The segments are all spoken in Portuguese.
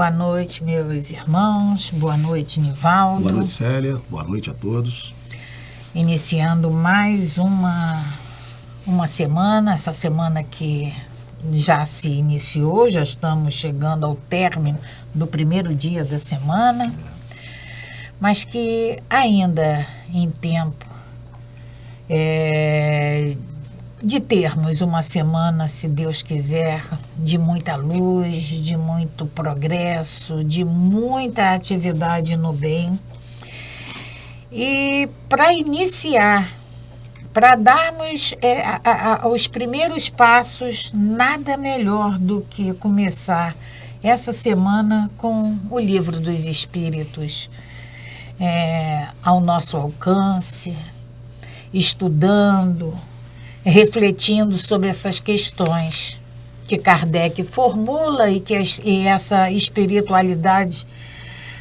Boa noite, meus irmãos. Boa noite, Nivaldo. Boa noite, Célia. Boa noite a todos. Iniciando mais uma semana, essa semana que já se iniciou, já estamos chegando ao término do primeiro dia da semana, mas que ainda em tempo de termos uma semana, se Deus quiser, de muita luz, de muito progresso, de muita atividade no bem. E para iniciar, para darmos os primeiros passos, nada melhor do que começar essa semana com o Livro dos Espíritos ao nosso alcance, estudando, refletindo sobre essas questões que Kardec formula e que essa espiritualidade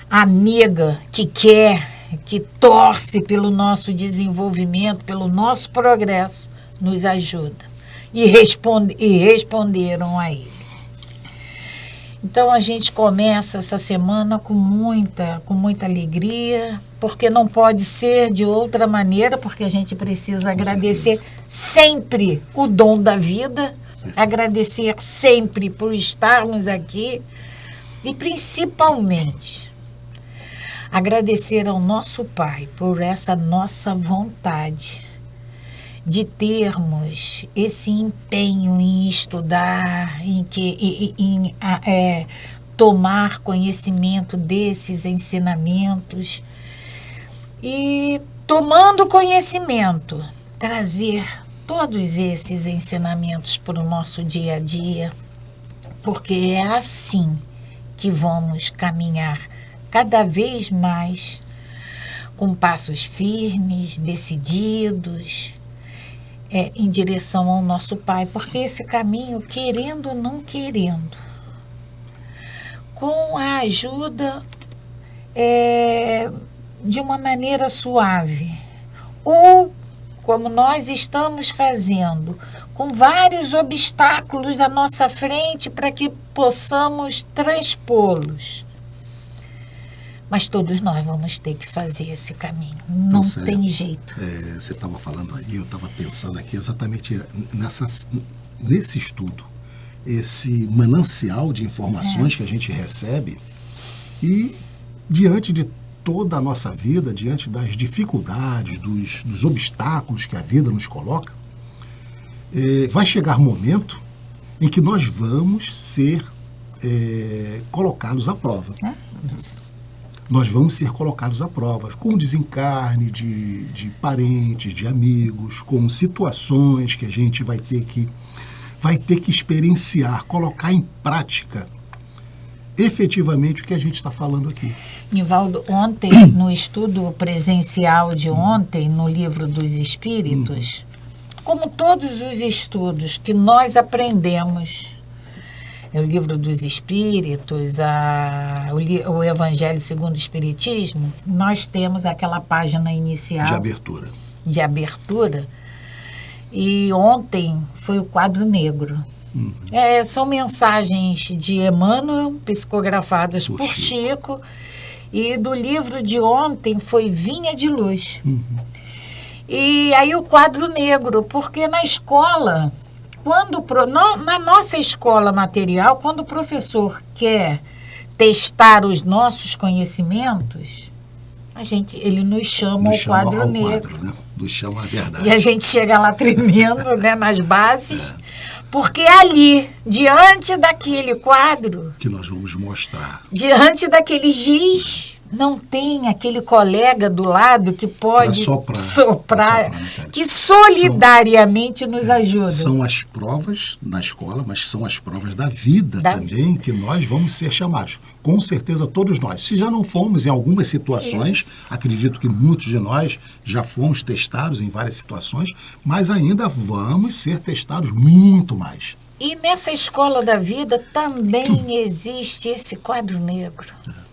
amiga que quer, que torce pelo nosso desenvolvimento, pelo nosso progresso, nos ajuda. E responderam a ele. Então, a gente começa essa semana com muita alegria, porque não pode ser de outra maneira, porque a gente precisa agradecer sempre o dom da vida, agradecer sempre por estarmos aqui e, principalmente, agradecer ao nosso Pai por essa nossa vontade de termos esse empenho em estudar, em tomar conhecimento desses ensinamentos e, tomando conhecimento, trazer todos esses ensinamentos para o nosso dia a dia, porque é assim que vamos caminhar cada vez mais com passos firmes, decididos, em direção ao nosso Pai, porque esse caminho, querendo ou não querendo, com a ajuda de uma maneira suave, ou como nós estamos fazendo, com vários obstáculos à nossa frente para que possamos transpô-los. Mas todos nós vamos ter que fazer esse caminho. Não tem jeito. Você estava falando aí, eu estava pensando aqui exatamente nesse estudo, esse manancial de informações que a gente recebe e diante de toda a nossa vida, diante das dificuldades, dos obstáculos que a vida nos coloca, vai chegar um momento em que nós vamos ser colocados à prova. Nós vamos ser colocados à prova, com desencarne de parentes, de amigos, com situações que a gente vai ter que experienciar, colocar em prática efetivamente o que a gente está falando aqui. Nivaldo, ontem, no estudo presencial de ontem, no Livro dos Espíritos, como todos os estudos que nós aprendemos, o Livro dos Espíritos, o Evangelho segundo o Espiritismo, nós temos aquela página inicial de abertura, e ontem foi o quadro negro. São mensagens de Emmanuel, psicografadas por Chico, e do livro de ontem foi Vinha de Luz. E aí o quadro negro, porque na escola, na nossa escola material, quando o professor quer testar os nossos conhecimentos, ele nos chama ao quadro negro. Né? Nos chama a verdade. E a gente chega lá tremendo, né, nas bases, porque ali, diante daquele quadro, que nós vamos mostrar, diante daquele giz, não tem aquele colega do lado que pode soprar que solidariamente nos ajuda. São as provas na escola, mas são as provas da vida também que nós vamos ser chamados. Com certeza todos nós. Se já não fomos em algumas situações, acredito que muitos de nós já fomos testados em várias situações, mas ainda vamos ser testados muito mais. E nessa escola da vida também existe esse quadro negro.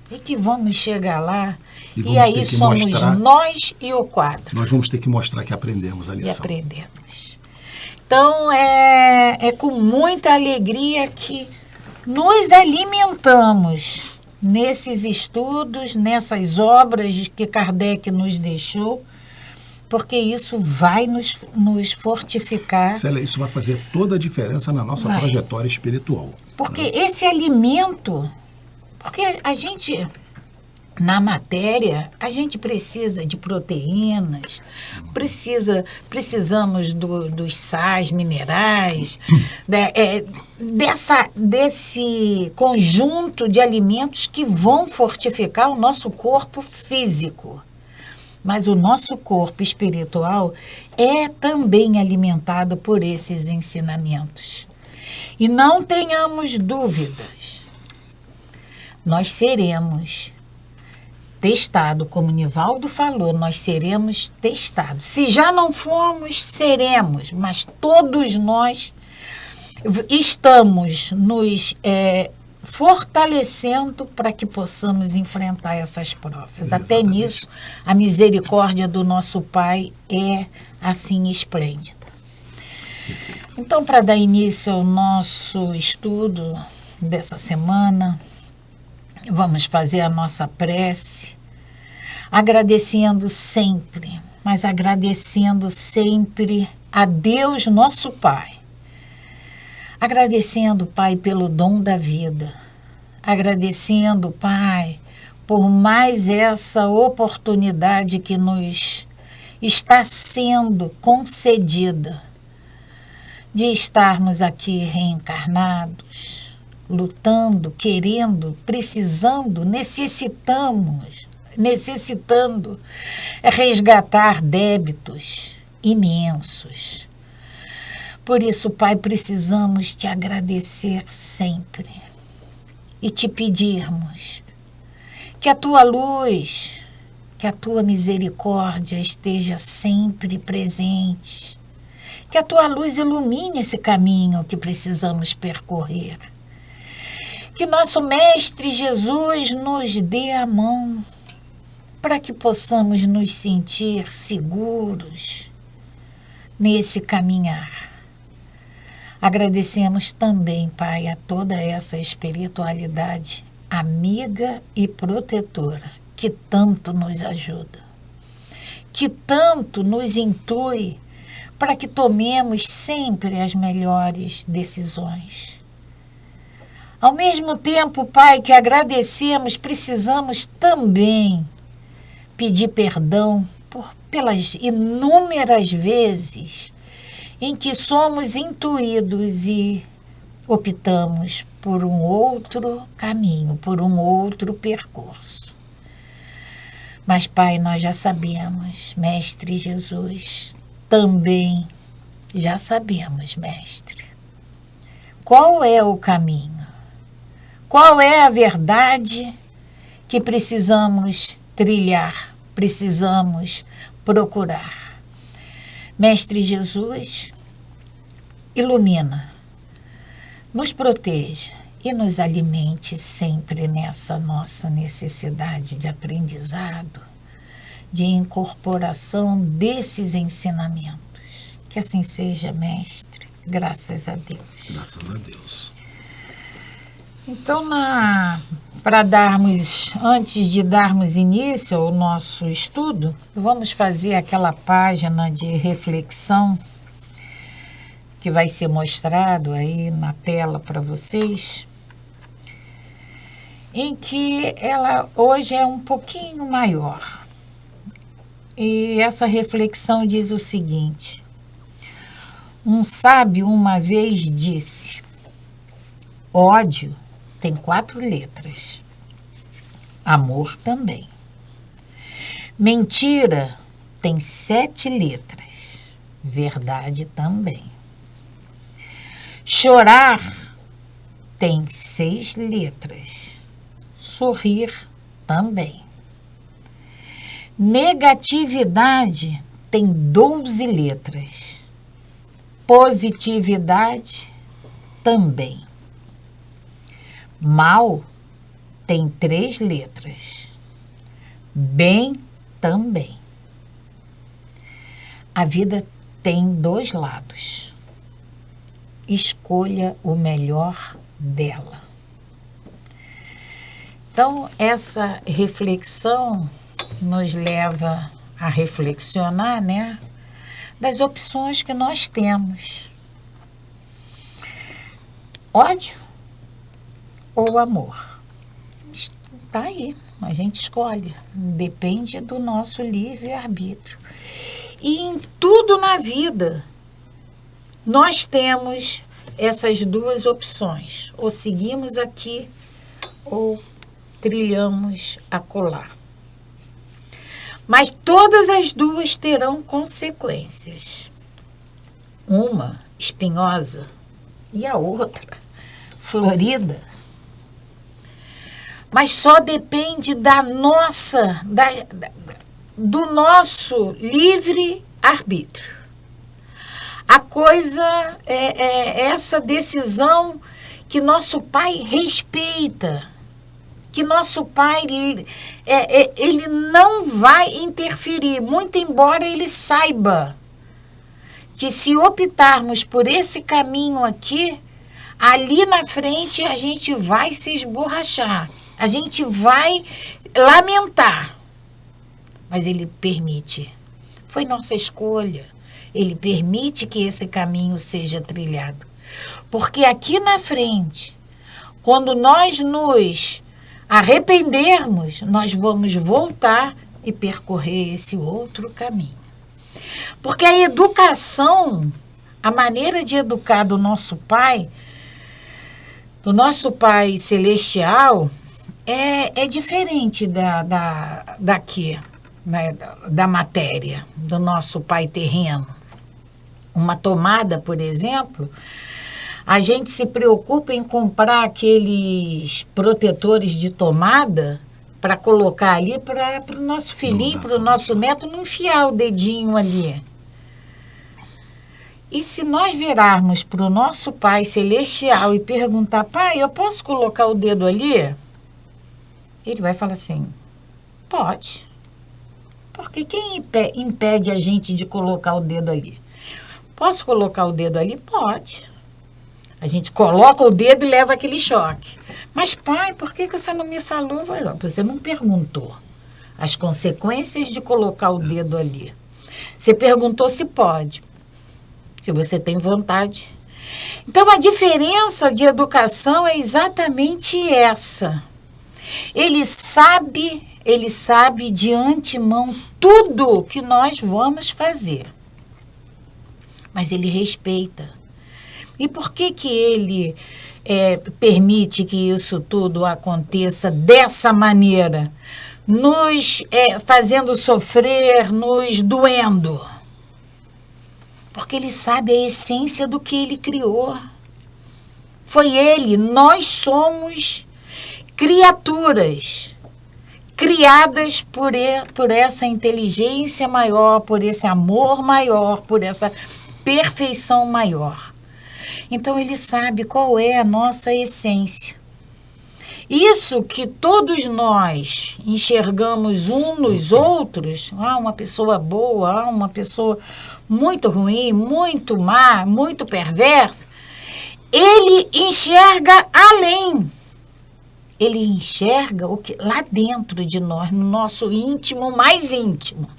E que vamos chegar lá, e aí somos nós e o quadro. Nós vamos ter que mostrar que aprendemos a lição. E aprendemos. Então, é com muita alegria que nos alimentamos nesses estudos, nessas obras que Kardec nos deixou, porque isso vai nos fortificar. Célia, isso vai fazer toda a diferença na nossa trajetória espiritual. Porque esse alimento, porque a gente, na matéria, a gente precisa de proteínas, precisamos dos sais minerais, desse conjunto de alimentos que vão fortificar o nosso corpo físico. Mas o nosso corpo espiritual é também alimentado por esses ensinamentos. E não tenhamos dúvidas, nós seremos testados, como o Nivaldo falou, nós seremos testados. Se já não fomos, seremos, mas todos nós estamos nos fortalecendo para que possamos enfrentar essas provas. Exatamente. Até nisso, a misericórdia do nosso Pai é assim esplêndida. Então, para dar início ao nosso estudo dessa semana, vamos fazer a nossa prece, agradecendo sempre, mas agradecendo sempre a Deus, nosso Pai. Agradecendo, Pai, pelo dom da vida. Agradecendo, Pai, por mais essa oportunidade que nos está sendo concedida de estarmos aqui reencarnados, lutando, querendo, precisando, necessitando resgatar débitos imensos. Por isso, Pai, precisamos te agradecer sempre e te pedirmos que a tua luz, que a tua misericórdia esteja sempre presente, que a tua luz ilumine esse caminho que precisamos percorrer, que nosso Mestre Jesus nos dê a mão para que possamos nos sentir seguros nesse caminhar. Agradecemos também, Pai, a toda essa espiritualidade amiga e protetora que tanto nos ajuda, que tanto nos intui para que tomemos sempre as melhores decisões. Ao mesmo tempo, Pai, que agradecemos, precisamos também pedir perdão pelas inúmeras vezes em que somos intuídos e optamos por um outro caminho, por um outro percurso. Mas, Pai, nós já sabemos, Mestre Jesus, também já sabemos, Mestre, qual é o caminho, qual é a verdade que precisamos trilhar, precisamos procurar. Mestre Jesus, ilumina, nos proteja e nos alimente sempre nessa nossa necessidade de aprendizado, de incorporação desses ensinamentos. Que assim seja, Mestre, graças a Deus. Graças a Deus. Então, antes de darmos início ao nosso estudo, vamos fazer aquela página de reflexão que vai ser mostrado aí na tela para vocês, em que ela hoje é um pouquinho maior. E essa reflexão diz o seguinte: um sábio uma vez disse, ódio tem 4 letras, amor também. Mentira tem 7 letras, verdade também. Chorar tem 6 letras, sorrir também. Negatividade tem 12 letras, positividade também. Mal tem 3 letras, bem também. A vida tem 2 lados. Escolha o melhor dela. Então, essa reflexão nos leva a reflexionar, né, das opções que nós temos. Ódio ou amor? Está aí, a gente escolhe. Depende do nosso livre-arbítrio. E em tudo na vida, nós temos essas duas opções. Ou seguimos aqui, ou trilhamos acolá. Mas todas as duas terão consequências. Uma espinhosa e a outra florida. Mas só depende da nossa, do nosso livre-arbítrio. A coisa é essa decisão que nosso Pai respeita, que nosso Pai ele não vai interferir, muito embora ele saiba que se optarmos por esse caminho aqui, ali na frente a gente vai se esborrachar, a gente vai lamentar. Mas ele permite. Foi nossa escolha. Ele permite que esse caminho seja trilhado. Porque aqui na frente, quando nós nos arrependermos, nós vamos voltar e percorrer esse outro caminho. Porque a educação, a maneira de educar do nosso Pai celestial, é diferente daqui, né, da matéria, do nosso Pai terreno. Uma tomada, por exemplo, a gente se preocupa em comprar aqueles protetores de tomada para colocar ali para o nosso filhinho, para o nosso neto não enfiar o dedinho ali. E se nós virarmos para o nosso Pai celestial e perguntar: Pai, eu posso colocar o dedo ali? Ele vai falar assim: pode. Porque quem impede a gente de colocar o dedo ali? Posso colocar o dedo ali? Pode. A gente coloca o dedo e leva aquele choque. Mas, pai, por que você não me falou? Você não perguntou as consequências de colocar o dedo ali. Você perguntou se pode, se você tem vontade. Então, a diferença de educação é exatamente essa. Ele sabe de antemão tudo que nós vamos fazer. Mas ele respeita. E por que ele permite que isso tudo aconteça dessa maneira? Nos fazendo sofrer, nos doendo. Porque ele sabe a essência do que ele criou. Foi ele, nós somos criaturas criadas por essa inteligência maior, por esse amor maior, por essa perfeição maior. Então, ele sabe qual é a nossa essência. Isso que todos nós enxergamos uns nos outros, uma pessoa boa, uma pessoa muito ruim, muito má, muito perversa, ele enxerga além. Ele enxerga o que lá dentro de nós, no nosso íntimo, mais íntimo.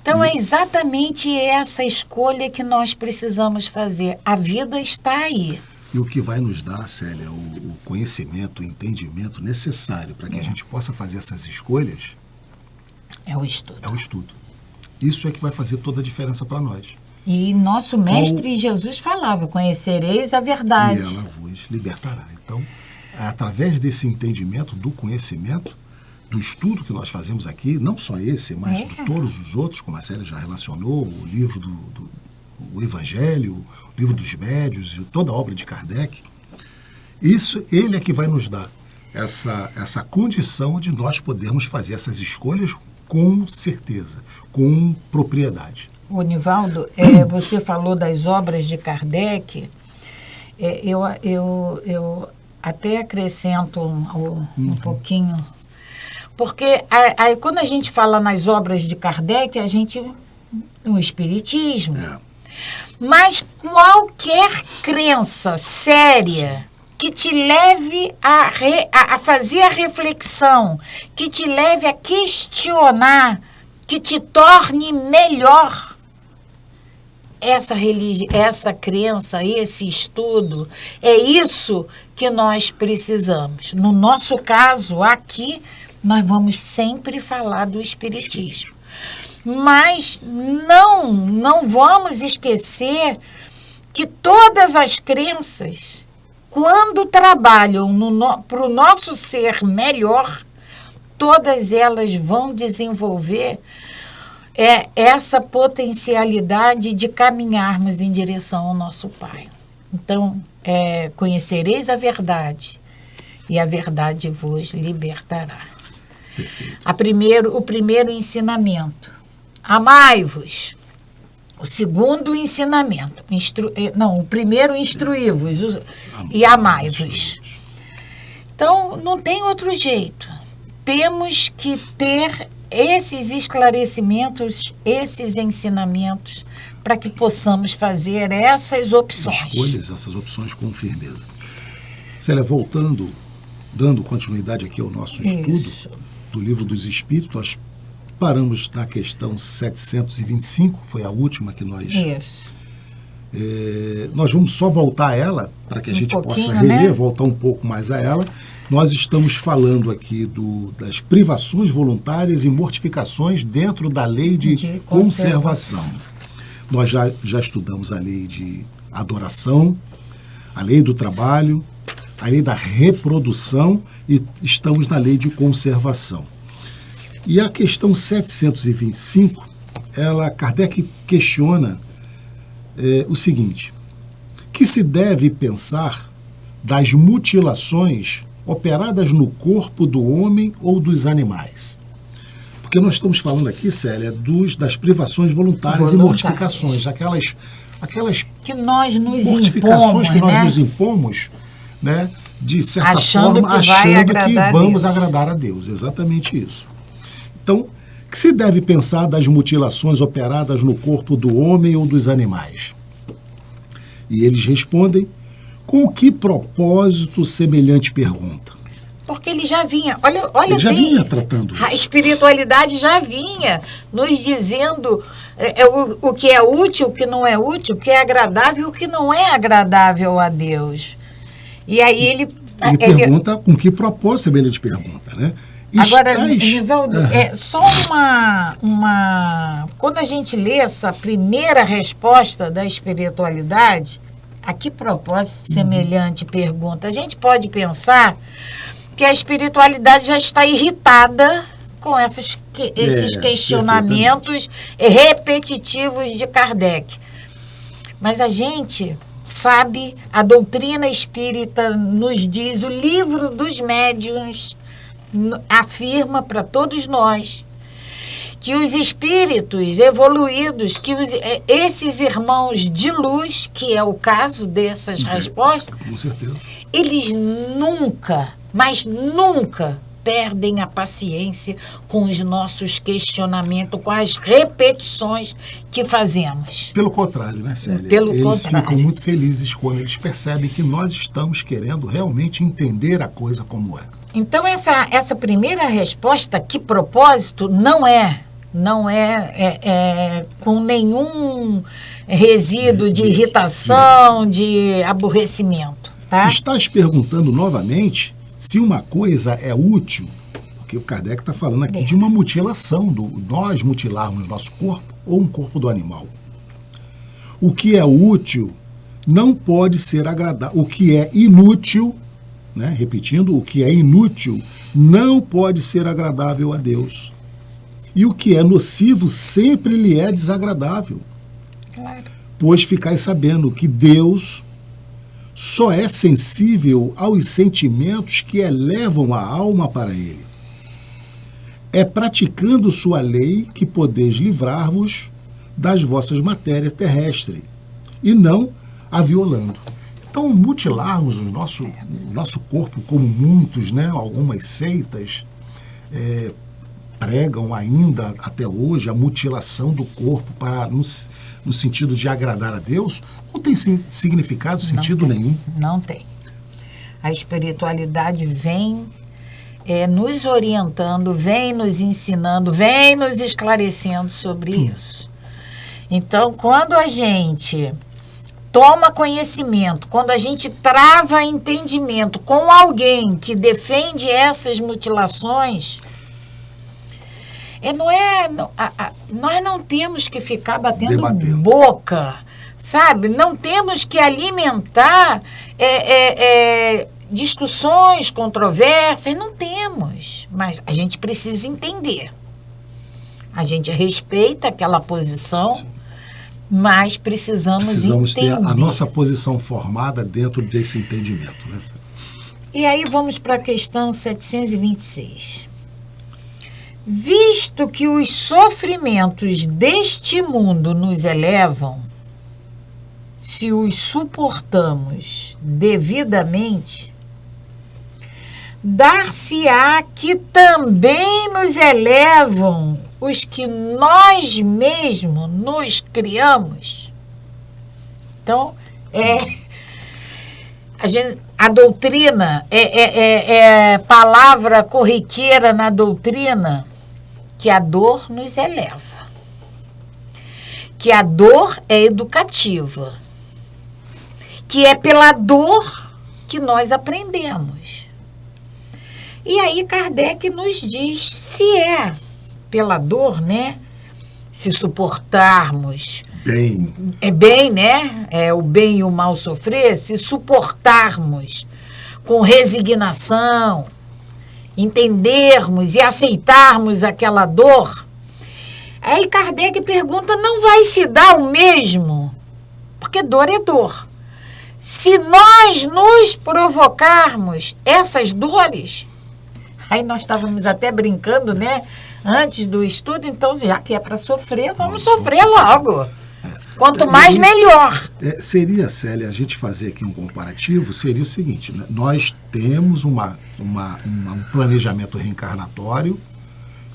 Então, é exatamente essa escolha que nós precisamos fazer. A vida está aí. E o que vai nos dar, Célia, o conhecimento, o entendimento necessário para que a gente possa fazer essas escolhas é o estudo. É o estudo. Isso é que vai fazer toda a diferença para nós. E nosso mestre Jesus falava: conhecereis a verdade. E ela vos libertará. Então, através desse entendimento, do conhecimento, do estudo que nós fazemos aqui, não só esse, mas de todos os outros, como a Célia já relacionou, o livro do Evangelho, o livro dos Médiuns e toda a obra de Kardec, ele é que vai nos dar essa condição de nós podermos fazer essas escolhas com certeza, com propriedade. O Nivaldo, você falou das obras de Kardec, eu até acrescento um pouquinho, porque aí, quando a gente fala nas obras de Kardec, o Espiritismo, mas qualquer crença séria que te leve a fazer a reflexão, que te leve a questionar, que te torne melhor. Essa crença, esse estudo, é isso que nós precisamos. No nosso caso, aqui, nós vamos sempre falar do Espiritismo. Mas não vamos esquecer que todas as crenças, quando trabalham para o nosso ser melhor, todas elas vão desenvolver essa potencialidade de caminharmos em direção ao nosso Pai. Então, conhecereis a verdade, e a verdade vos libertará. O primeiro ensinamento, amai-vos. O segundo ensinamento, o primeiro, instruí-vos e amai-vos. Então, não tem outro jeito. Temos que ter esses esclarecimentos, esses ensinamentos, para que possamos fazer essas opções. Escolhas, essas opções com firmeza. Célia, voltando, dando continuidade aqui ao nosso estudo do Livro dos Espíritos, nós paramos na questão 725, foi a última que nós... nós vamos só voltar a ela, para que a gente possa reler, voltar um pouco mais a ela. Nós estamos falando aqui das privações voluntárias e mortificações dentro da lei de conservação. Nós já estudamos a lei de adoração, a lei do trabalho, a lei da reprodução e estamos na lei de conservação. E a questão 725, Kardec questiona o seguinte: que se deve pensar das mutilações operadas no corpo do homem ou dos animais? Porque nós estamos falando aqui, Célia, das privações voluntárias e mortificações, aquelas que nós nos mortificações impomos, que nós nos impomos, né, de certa achando forma, que achando que vamos agradar a Deus. Exatamente isso. Então, que se deve pensar das mutilações operadas no corpo do homem ou dos animais? E eles respondem: com que propósito semelhante pergunta? Porque ele já vinha, olha ele já bem, vinha tratando isso. A espiritualidade já vinha nos dizendo o que é útil, o que não é útil, o que é agradável e o que não é agradável a Deus. E aí ele pergunta com que propósito semelhante pergunta, né? Agora, Nivaldo, só quando a gente lê essa primeira resposta da espiritualidade, a que propósito semelhante pergunta? A gente pode pensar que a espiritualidade já está irritada com esses questionamentos repetitivos de Kardec. Mas a gente sabe, a doutrina espírita nos diz, o livro dos médiuns afirma para todos nós que os espíritos evoluídos, que esses irmãos de luz, que é o caso dessas respostas, com certeza, eles nunca, mas nunca perdem a paciência com os nossos questionamentos, com as repetições que fazemos. Pelo contrário, né, Célia? Eles ficam muito felizes quando eles percebem que nós estamos querendo realmente entender a coisa como é. Então, essa primeira resposta, que propósito, não é com nenhum resíduo de irritação, de aborrecimento. Tá? Estás perguntando novamente se uma coisa é útil, porque o Kardec está falando aqui de uma mutilação, nós mutilarmos nosso corpo ou um corpo do animal. O que é útil não pode ser agradável. O que é inútil, né, repetindo, o que é inútil não pode ser agradável a Deus. E o que é nocivo sempre lhe é desagradável. Claro. Pois ficais sabendo que Deus só é sensível aos sentimentos que elevam a alma para Ele. É praticando sua lei que podeis livrar-vos das vossas matérias terrestres, e não a violando. Então, mutilarmos o nosso corpo, como muitos, né, algumas seitas pregam ainda até hoje, a mutilação do corpo no sentido de agradar a Deus, não tem significado, sentido nenhum. Não tem. A espiritualidade vem nos orientando, vem nos ensinando, vem nos esclarecendo sobre isso. Então, quando a gente toma conhecimento, quando a gente trava entendimento com alguém que defende essas mutilações, nós não temos que ficar batendo boca, sabe? Não temos que alimentar discussões, controvérsias, não temos. Mas a gente precisa entender. A gente respeita aquela posição, mas precisamos entender. Ter a nossa posição formada dentro desse entendimento, né? E aí vamos para a questão 726. Visto que os sofrimentos deste mundo nos elevam, se os suportamos devidamente, dar-se-á que também nos elevam os que nós mesmos nos criamos. Então, a doutrina é palavra corriqueira na doutrina que a dor nos eleva, que a dor é educativa, que é pela dor que nós aprendemos. E aí Kardec nos diz, se é pela dor, né? Se suportarmos bem, né? O bem e o mal sofrer, se suportarmos com resignação, entendermos e aceitarmos aquela dor, aí Kardec pergunta, não vai se dar o mesmo? Porque dor é dor. Se nós nos provocarmos essas dores, aí nós estávamos até brincando, né? Antes do estudo, então, já que é para sofrer, vamos sofrer logo. Quanto mais, melhor. Seria, Célia, a gente fazer aqui um comparativo, seria o seguinte, né? Nós temos um planejamento reencarnatório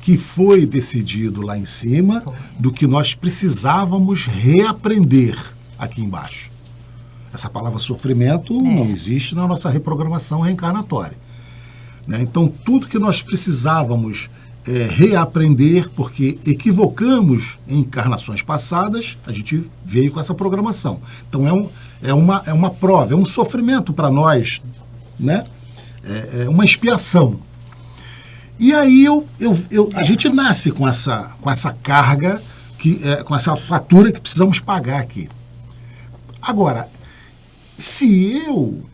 que foi decidido lá em cima do que nós precisávamos reaprender aqui embaixo. Essa palavra sofrimento não existe na nossa reprogramação reencarnatória, né? Então, tudo que nós precisávamos reaprender, porque equivocamos em encarnações passadas, a gente veio com essa programação. Então, é uma prova, é um sofrimento para nós, né? É uma expiação. E aí a gente nasce com essa carga, com essa fatura que precisamos pagar aqui. Agora, se eu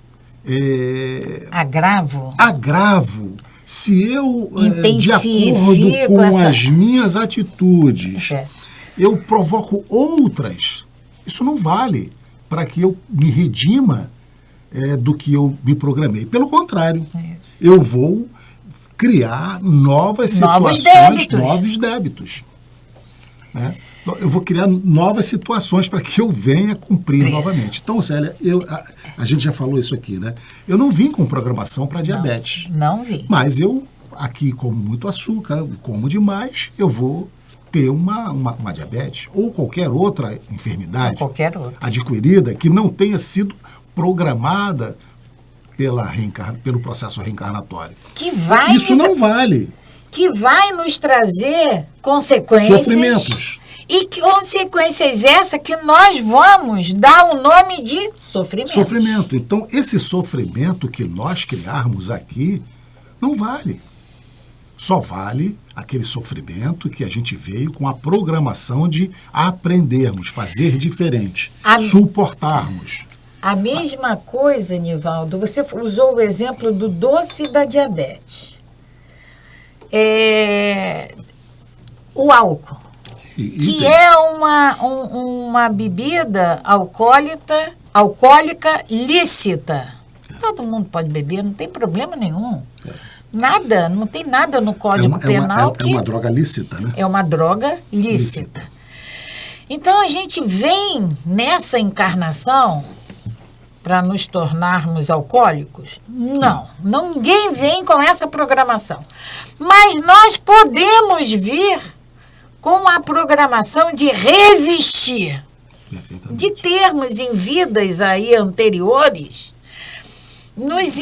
agravo, se eu, de acordo com as minhas atitudes, eu provoco outras, isso não vale para que eu me redima do que eu me programei. Pelo contrário, eu vou criar novas situações, novos débitos. Né? Eu vou criar novas situações para que eu venha cumprir novamente. Então, Célia, a gente já falou isso aqui, né? Eu não vim com programação para diabetes. Não vim. Mas eu, aqui, como muito açúcar, como demais, eu vou ter uma diabetes ou qualquer outra enfermidade adquirida que não tenha sido programada pelo processo reencarnatório. Isso não vale. Que vai nos trazer consequências. Sofrimentos. E que consequências essas que nós vamos dar o nome de sofrimento. Sofrimento. Então, esse sofrimento que nós criarmos aqui não vale. Só vale aquele sofrimento que a gente veio com a programação de aprendermos, fazer diferente, suportarmos. A mesma coisa, Nivaldo, você usou o exemplo do doce da diabetes. O álcool. Que é uma bebida alcoólica lícita. Todo mundo pode beber, não tem problema nenhum. Nada, não tem nada no Código Penal que... É uma droga lícita, né? É uma droga lícita. Então, a gente vem nessa encarnação para nos tornarmos alcoólicos? Não, ninguém vem com essa programação. Mas nós podemos vir com a programação de resistir, de termos em vidas aí anteriores nos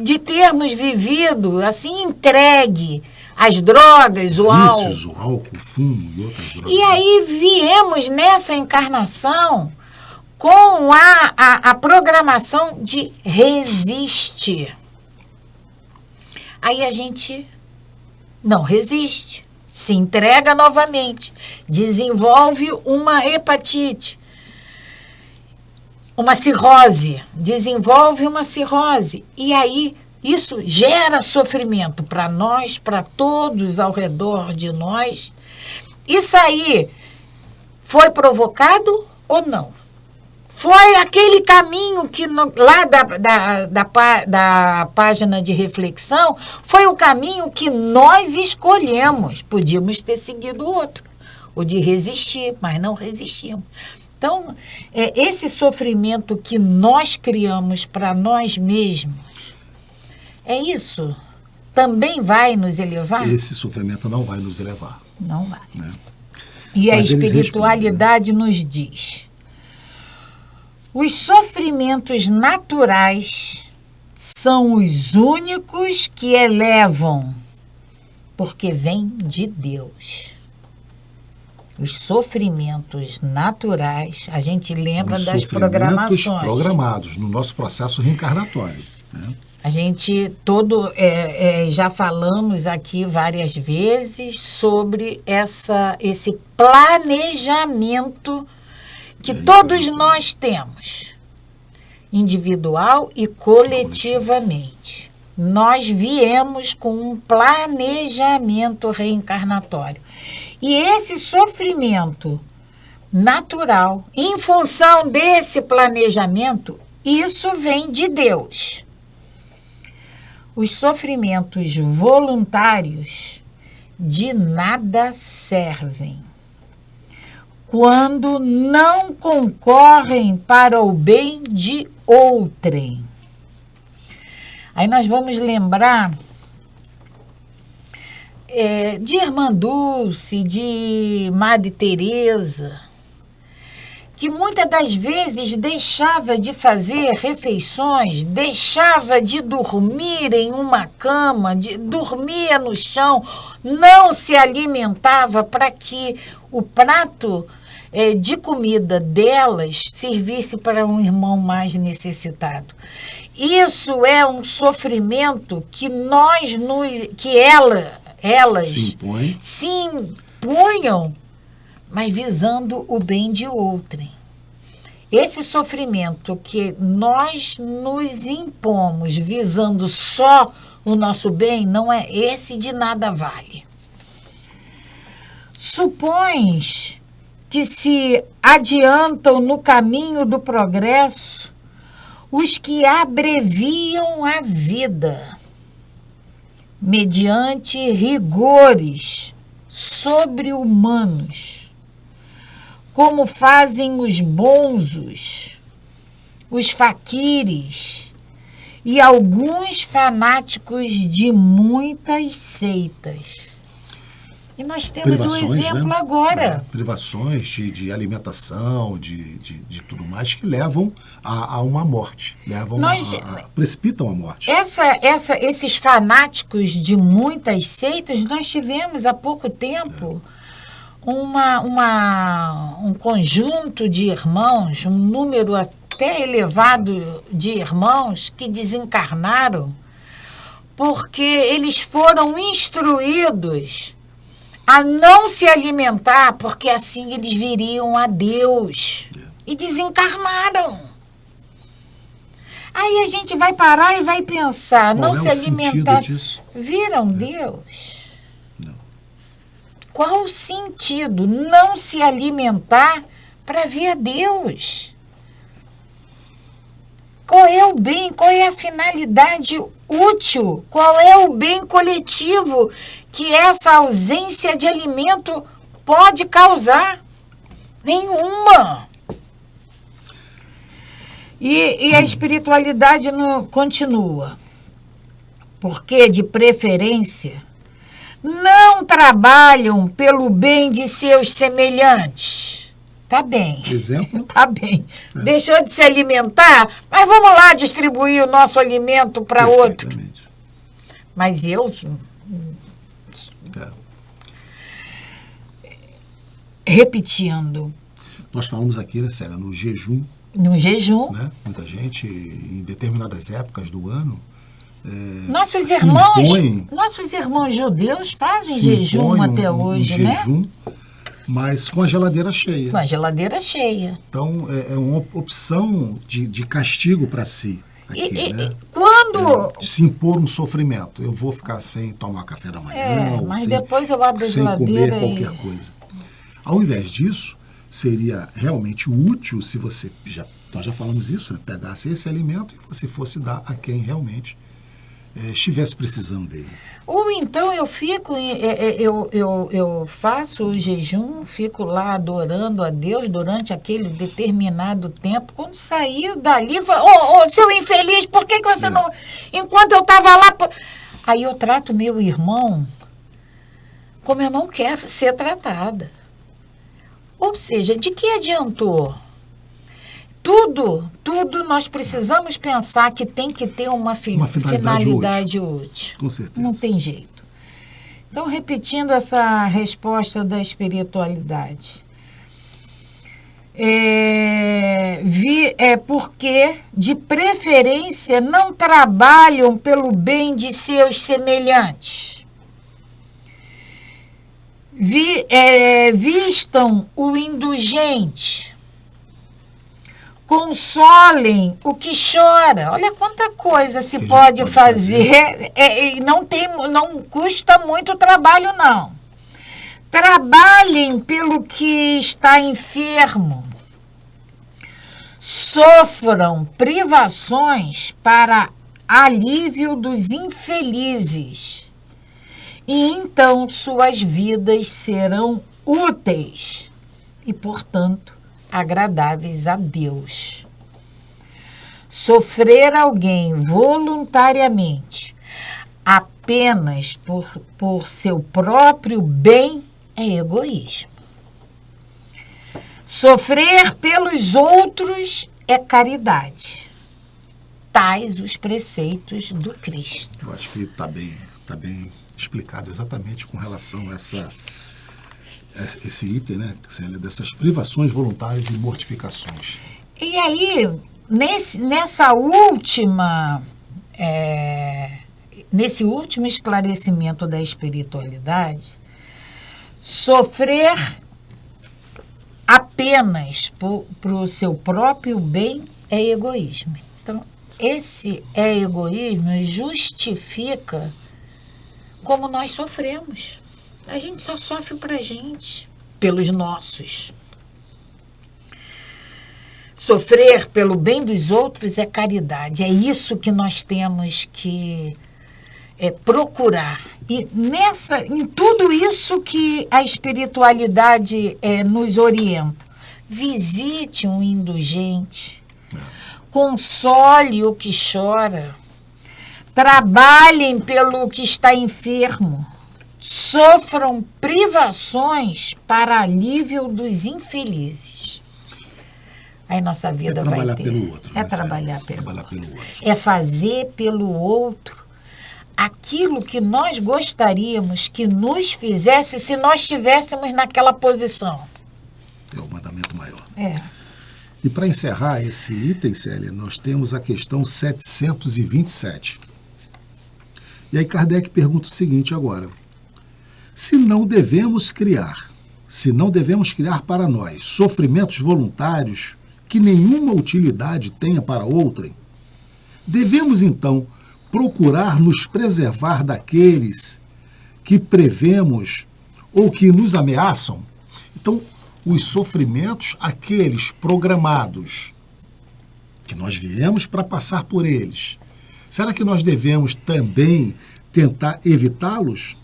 de termos vivido assim, entregue às drogas, o Vícios, álcool. o álcool, o fumo e outras drogas. E aí viemos nessa encarnação com a programação de resistir. Aí a gente não resiste, se entrega novamente, desenvolve uma hepatite, uma cirrose, desenvolve uma cirrose. E aí isso gera sofrimento para nós, para todos ao redor de nós. Isso aí foi provocado ou não? Foi aquele caminho que lá da página de reflexão, foi o caminho que nós escolhemos. Podíamos ter seguido outro, o de resistir, mas não resistimos. Então, esse sofrimento que nós criamos para nós mesmos, é isso? Também vai nos elevar? Esse sofrimento não vai nos elevar. Não vai. Né? E mas a espiritualidade nos diz: os sofrimentos naturais são os únicos que elevam, porque vêm de Deus. Os sofrimentos naturais, a gente lembra Os das sofrimentos programações. programados no nosso processo reencarnatório. Né? A gente já falamos aqui várias vezes sobre esse planejamento que todos nós temos, individual e coletivamente. Nós viemos com um planejamento reencarnatório. E esse sofrimento natural, em função desse planejamento, isso vem de Deus. Os sofrimentos voluntários de nada servem quando não concorrem para o bem de outrem. Aí nós vamos lembrar de Irmã Dulce, de Madre Teresa, que muitas das vezes deixava de fazer refeições, deixava de dormir em uma cama, dormia no chão, não se alimentava para que o prato de comida delas servisse para um irmão mais necessitado. Isso é um sofrimento que elas se impunham, mas visando o bem de outrem. Esse sofrimento que nós nos impomos visando só o nosso bem, não é esse, de nada vale. Supões que se adiantam no caminho do progresso os que abreviam a vida, mediante rigores sobre-humanos, como fazem os bonzos, os faquires e alguns fanáticos de muitas seitas. E nós temos um exemplo, né? Agora. Privações de alimentação, de tudo mais, que levam a uma morte, precipitam a morte. Esses fanáticos de muitas seitas, nós tivemos há pouco tempo um conjunto de irmãos, um número até elevado de irmãos que desencarnaram porque eles foram instruídos a não se alimentar, porque assim eles viriam a Deus. E desencarnaram. Aí a gente vai parar e vai pensar, não se alimentar. Viram Deus? Não. Qual o sentido? Não se alimentar para ver a Deus. Qual é o bem? Qual é a finalidade útil? Qual é o bem coletivo que essa ausência de alimento pode causar? Nenhuma. E a espiritualidade continua. Porque, de preferência, não trabalham pelo bem de seus semelhantes. Tá bem. Exemplo? Tá bem. Deixou de se alimentar, mas vamos lá distribuir o nosso alimento para outro. Perfeitamente. Mas eu, É. repetindo, Nós falamos aqui, né, Célia, no jejum, no jejum, né? Muita gente, em determinadas épocas do ano, nossos se irmãos judeus fazem se jejum impõe até hoje, né? jejum, mas com a geladeira cheia. Com a geladeira cheia. Então, é uma opção de castigo para si. Aqui, né? Quando... Se impor um sofrimento. Eu vou ficar sem tomar café da manhã, ou mas sem, depois eu abro a sem geladeira comer qualquer coisa. Ao invés disso, seria realmente útil se você, nós já falamos isso, né? Pegasse esse alimento e você fosse dar a quem realmente estivesse precisando dele. Ou então eu fico, eu faço o jejum, fico lá adorando a Deus durante aquele determinado tempo. Quando saiu dali, seu infeliz, por que você não... Enquanto eu estava lá... Aí eu trato meu irmão como eu não quero ser tratada. Ou seja, de que adiantou? Tudo nós precisamos pensar que tem que ter uma finalidade útil. Com certeza. Não tem jeito. Então, repetindo essa resposta da espiritualidade. Porque, de preferência, não trabalham pelo bem de seus semelhantes. Vistam o indulgente. Consolem o que chora. Olha quanta coisa se pode fazer. Não custa muito trabalho, não. Trabalhem pelo que está enfermo. Sofram privações para alívio dos infelizes. E então suas vidas serão úteis e, portanto, agradáveis a Deus. Sofrer alguém voluntariamente apenas por seu próprio bem é egoísmo. Sofrer pelos outros é caridade. Tais os preceitos do Cristo. Eu acho que está bem explicado exatamente com relação a esse item, né, Célia, dessas privações voluntárias e mortificações. E aí, nesse último esclarecimento da espiritualidade, sofrer apenas para o seu próprio bem é egoísmo. Então, esse egoísmo justifica como nós sofremos. A gente só sofre pra gente, pelos nossos. Sofrer pelo bem dos outros é caridade. É isso que nós temos que procurar. E em tudo isso que a espiritualidade nos orienta. Visite um indulgente. Console o que chora. Trabalhem pelo que está enfermo. Sofram privações para alívio dos infelizes. Aí nossa vida vai ter. É trabalhar pelo outro. É trabalhar pelo outro. É fazer pelo outro aquilo que nós gostaríamos que nos fizesse se nós estivéssemos naquela posição. É o mandamento maior. E para encerrar esse item, Célia, nós temos a questão 727. E aí Kardec pergunta o seguinte agora. Se não devemos criar para nós sofrimentos voluntários que nenhuma utilidade tenha para outrem, devemos então procurar nos preservar daqueles que prevemos ou que nos ameaçam? Então, os sofrimentos, aqueles programados, que nós viemos para passar por eles, será que nós devemos também tentar evitá-los?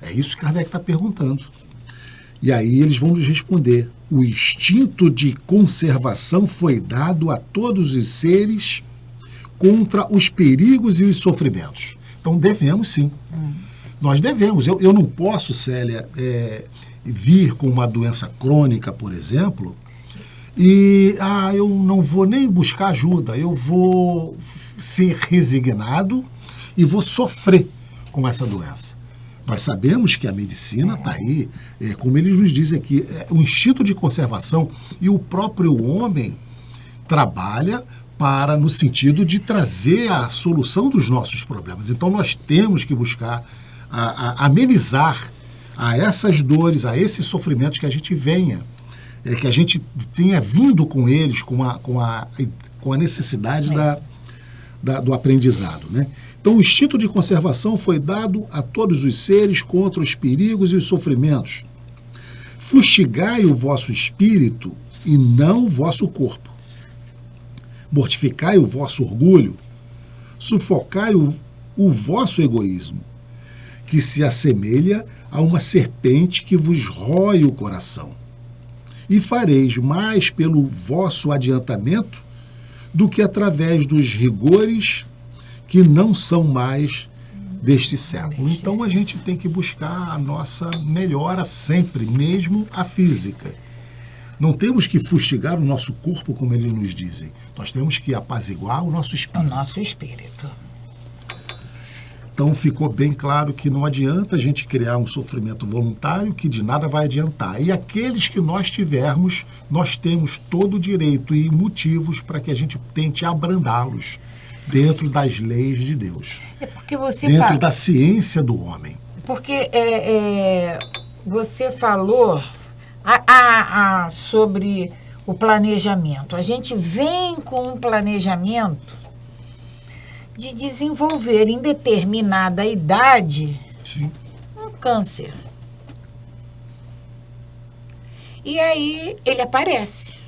É isso que Kardec está perguntando. E aí eles vão nos responder. O instinto de conservação foi dado a todos os seres contra os perigos e os sofrimentos. Então devemos sim. Nós devemos. Eu não posso, Célia, vir com uma doença crônica, por exemplo, e eu não vou nem buscar ajuda, eu vou ser resignado e vou sofrer com essa doença. Nós sabemos que a medicina está aí, como eles nos dizem aqui, o instinto de conservação, e o próprio homem trabalha no sentido de trazer a solução dos nossos problemas. Então nós temos que buscar amenizar a essas dores, a esses sofrimentos que a gente que a gente tenha vindo com eles, com a necessidade do aprendizado, né? Então, o instinto de conservação foi dado a todos os seres contra os perigos e os sofrimentos. Fustigai o vosso espírito e não o vosso corpo. Mortificai o vosso orgulho. Sufocai o vosso egoísmo, que se assemelha a uma serpente que vos rói o coração. E fareis mais pelo vosso adiantamento do que através dos rigores que não são mais deste século. Então a gente tem que buscar a nossa melhora sempre, mesmo a física. Não temos que fustigar o nosso corpo, como eles nos dizem. Nós temos que apaziguar o nosso espírito. O nosso espírito. Então ficou bem claro que não adianta a gente criar um sofrimento voluntário que de nada vai adiantar. E aqueles que nós tivermos, nós temos todo o direito e motivos para que a gente tente abrandá-los dentro das leis de Deus. É porque você dentro da ciência do homem. Porque você falou sobre o planejamento. A gente vem com um planejamento de desenvolver em determinada idade um câncer. E aí ele aparece.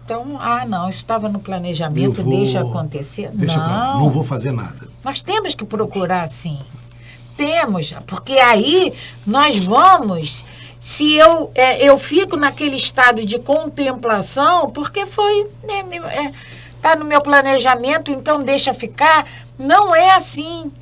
Então, não, isso estava no planejamento, deixa acontecer. Não vou fazer nada. Nós temos que procurar sim. Temos, porque aí nós vamos, se eu fico naquele estado de contemplação, porque foi, está no meu planejamento, então deixa ficar. Não é assim.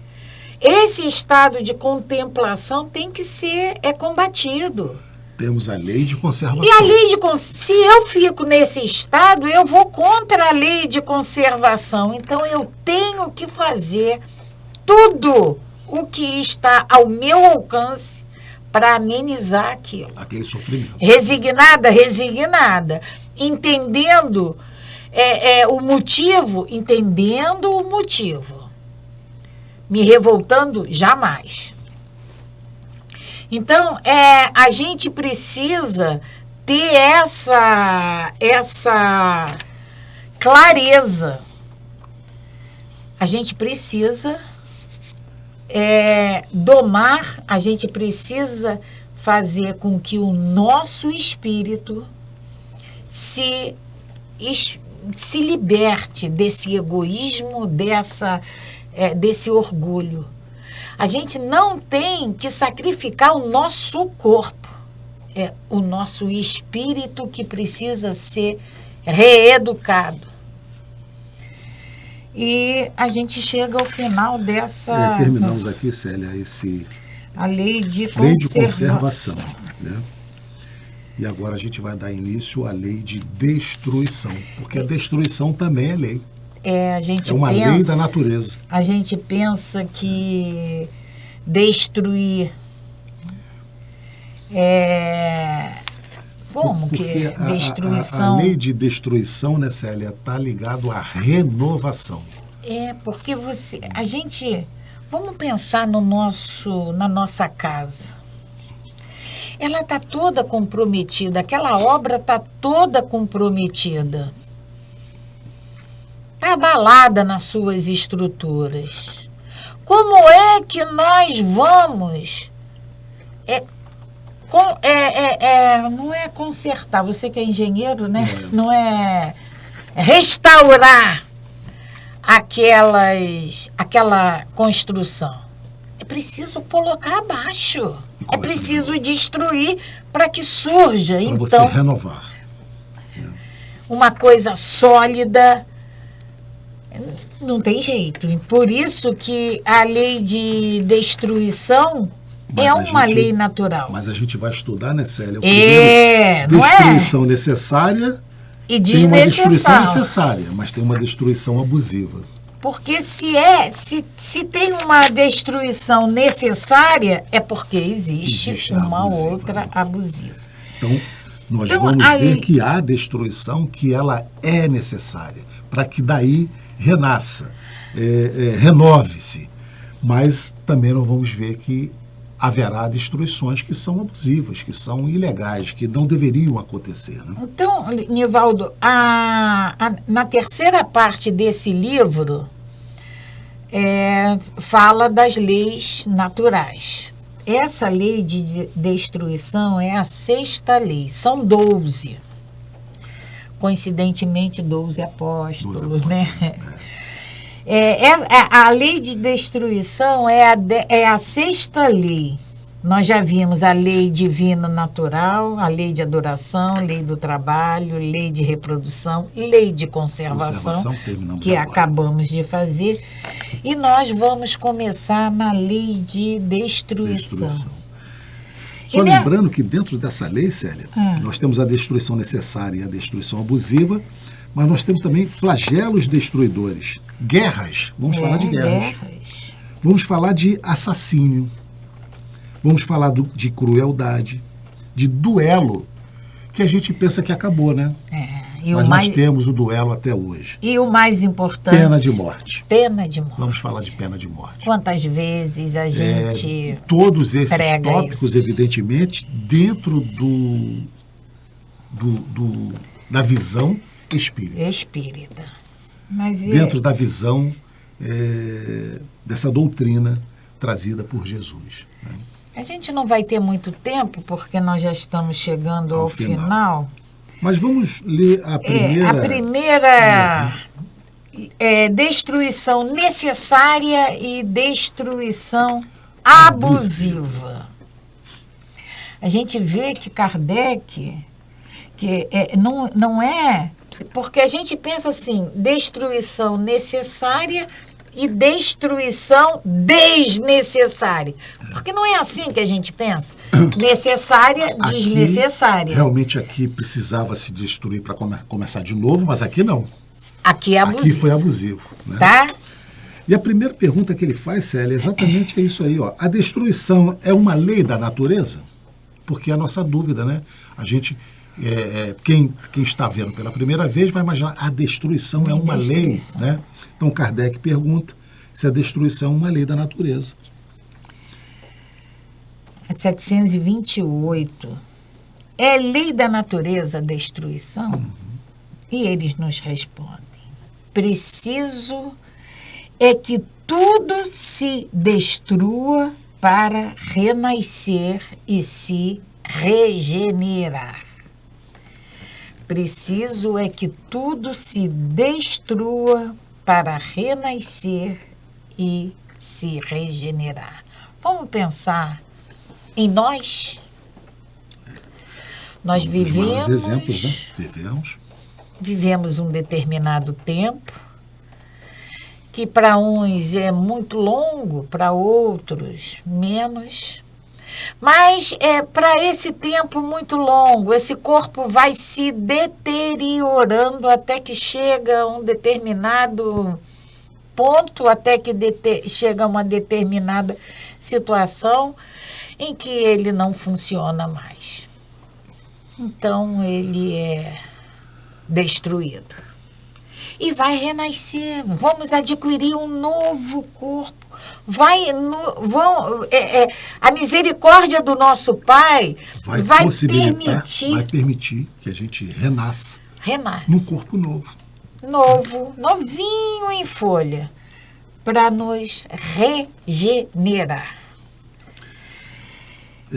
Esse estado de contemplação tem que ser combatido. Temos a lei de conservação. E a lei se eu fico nesse estado, eu vou contra a lei de conservação. Então eu tenho que fazer tudo o que está ao meu alcance para amenizar aquilo. Aquele sofrimento. Resignada. Entendendo o motivo, Me revoltando, jamais. Então, a gente precisa ter essa clareza. A gente precisa domar, a gente precisa fazer com que o nosso espírito se liberte desse egoísmo, desse orgulho. A gente não tem que sacrificar o nosso corpo. É o nosso espírito que precisa ser reeducado. E a gente chega ao final dessa... terminamos aqui, Célia, a lei de conservação. Né? E agora a gente vai dar início à lei de destruição, porque a destruição também é lei. É uma lei da natureza. A gente pensa que destruir como porque que destruição... A lei de destruição, né, Célia, está ligado à renovação. Porque a gente... Vamos pensar na nossa casa. Ela está toda comprometida, aquela obra está toda comprometida. Está abalada nas suas estruturas. Como é que nós vamos... não é consertar, você que é engenheiro, né? Não é restaurar aquela construção. É preciso colocar abaixo. É preciso destruir para que surja, para então, você renovar. Uma coisa sólida. Não tem jeito. E por isso que a lei de destruição É uma lei natural. Mas a gente vai estudar, né, Célia? Não destruição necessária e tem uma destruição necessária, mas tem uma destruição abusiva. Porque se tem uma destruição necessária, é porque existe uma abusiva, outra abusiva. Então, nós vamos ver que há destruição que ela é necessária, para que daí renasça, renove-se. Mas também nós vamos ver que haverá destruições que são abusivas, que são ilegais, que não deveriam acontecer. Né? Então, Nivaldo, na terceira parte desse livro, fala das leis naturais. Essa lei de destruição é a sexta lei. São 12. Coincidentemente, 12 apóstolos, né? A lei de destruição é a sexta lei. Nós já vimos a lei divina natural, a lei de adoração, lei do trabalho, lei de reprodução, lei de conservação que acabamos de fazer. E nós vamos começar na lei de destruição. Só lembrando que dentro dessa lei, Célia, nós temos a destruição necessária e a destruição abusiva, mas nós temos também flagelos destruidores. Guerras, vamos falar de guerras. Vamos falar de assassínio. Vamos falar de crueldade, de duelo, que a gente pensa que acabou, né? Mas nós temos o duelo até hoje. E o mais importante... Pena de morte. Pena de morte. Vamos falar de pena de morte. Quantas vezes a gente todos esses tópicos, isso, evidentemente, dentro da visão espírita. Mas dentro da visão dessa doutrina trazida por Jesus. Né? A gente não vai ter muito tempo, porque nós já estamos chegando ao final. Mas vamos ler a primeira... A primeira destruição necessária e destruição abusiva. A gente vê que Kardec, não é... Porque a gente pensa assim, destruição necessária e destruição desnecessária. Porque não é assim que a gente pensa. Necessária, desnecessária. Realmente aqui precisava se destruir para começar de novo, mas aqui não. Aqui é abusivo. Aqui foi abusivo. Né? Tá? E a primeira pergunta que ele faz, Célia, exatamente é isso aí. Ó. A destruição é uma lei da natureza? Porque é a nossa dúvida, né? A gente... quem está vendo pela primeira vez vai imaginar a destruição é uma lei, né? Então Kardec pergunta se a destruição é uma lei da natureza. 728. É lei da natureza a destruição? E eles nos respondem: preciso é que tudo se destrua para renascer e se regenerar. Preciso é que tudo se destrua para renascer e se regenerar. Vamos pensar em nós? Nós vivemos... exemplos, né? Vivemos um determinado tempo, que para uns é muito longo, para outros menos. Mas para esse tempo muito longo, esse corpo vai se deteriorando até que chega a um determinado ponto, até que chega a uma determinada situação em que ele não funciona mais. Então, ele é destruído. E vai renascer, vamos adquirir um novo corpo. A misericórdia do nosso Pai vai permitir que a gente renasça. Num corpo novo. Novinho em folha, para nos regenerar.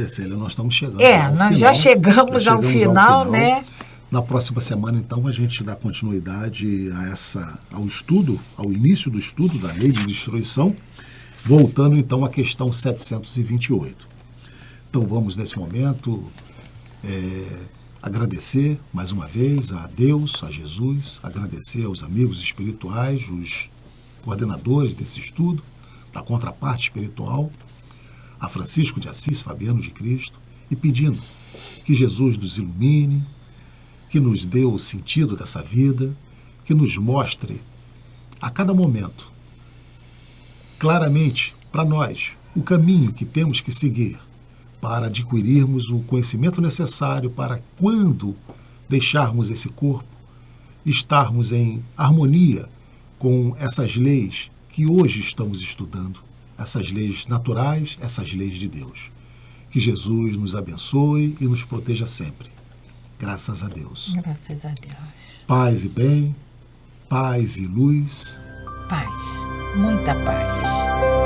Célia, nós estamos chegando nós já chegamos ao final, né? Na próxima semana, então, a gente dá continuidade ao estudo, ao início do estudo da lei de destruição, voltando, então, à questão 728. Então, vamos, nesse momento, agradecer, mais uma vez, a Deus, a Jesus, agradecer aos amigos espirituais, os coordenadores desse estudo, da contraparte espiritual, a Francisco de Assis, Fabiano de Cristo, e pedindo que Jesus nos ilumine, que nos dê o sentido dessa vida, que nos mostre a cada momento, claramente, para nós, o caminho que temos que seguir para adquirirmos o conhecimento necessário para, quando deixarmos esse corpo, estarmos em harmonia com essas leis que hoje estamos estudando, essas leis naturais, essas leis de Deus. Que Jesus nos abençoe e nos proteja sempre. Graças a Deus. Graças a Deus. Paz e bem, paz e luz. Paz, muita paz.